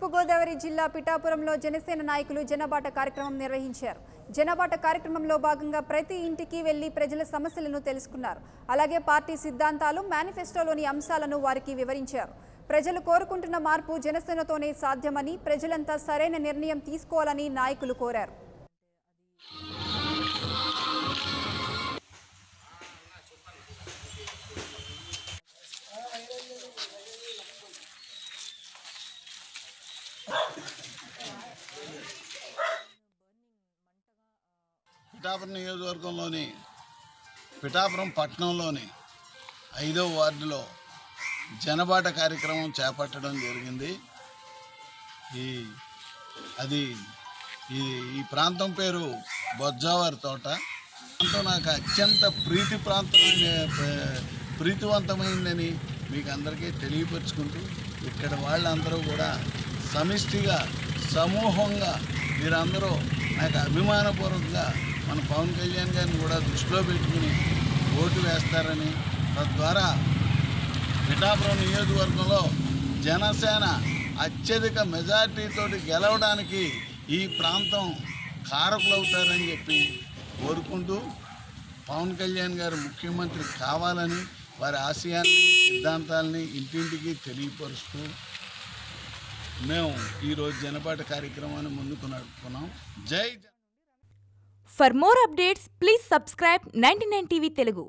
తూర్పు గోదావరి జిల్లా పిఠాపురంలో జనసేన నాయకులు జనబాట కార్యక్రమం నిర్వహించారు. జనబాట కార్యక్రమంలో భాగంగా ప్రతి ఇంటికి వెళ్లి ప్రజల సమస్యలను తెలుసుకున్నారు. అలాగే పార్టీ సిద్ధాంతాలు, మేనిఫెస్టోలోని అంశాలను వారికి వివరించారు. ప్రజలు కోరుకుంటున్న మార్పు జనసేనతోనే సాధ్యమని, ప్రజలంతా సరైన నిర్ణయం తీసుకోవాలని నాయకులు కోరారు. పిఠాపురం నియోజకవర్గంలోని పిఠాపురం పట్టణంలోని 5వ వార్డులో జనబాట కార్యక్రమం చేపట్టడం జరిగింది. ఈ ప్రాంతం పేరు బొజ్జావారి తోట. నాకు అత్యంత ప్రీతివంతమైందని మీకు అందరికీ తెలియపరుచుకుంటూ, ఇక్కడ వాళ్ళందరూ కూడా సమిష్టిగా సమూహంగా మీరందరూ నాకు అభిమానపూర్వకంగా మన పవన్ కళ్యాణ్ గారిని కూడా దృష్టిలో పెట్టుకుని ఓటు వేస్తారని, తద్వారా పిఠాపురం నియోజకవర్గంలో జనసేన అత్యధిక మెజార్టీతోటి గెలవడానికి ఈ ప్రాంతం కారకులవుతారని చెప్పి కోరుకుంటూ, పవన్ కళ్యాణ్ గారు ముఖ్యమంత్రి కావాలని వారి ఆశయాన్ని, సిద్ధాంతాలని ఇంటింటికి తెలియపరుస్తూ మేము ఈరోజు జనబాట కార్యక్రమాన్ని ముందుకు నడుపుకున్నాం. జై. For more updates, please subscribe 99 TV Telugu.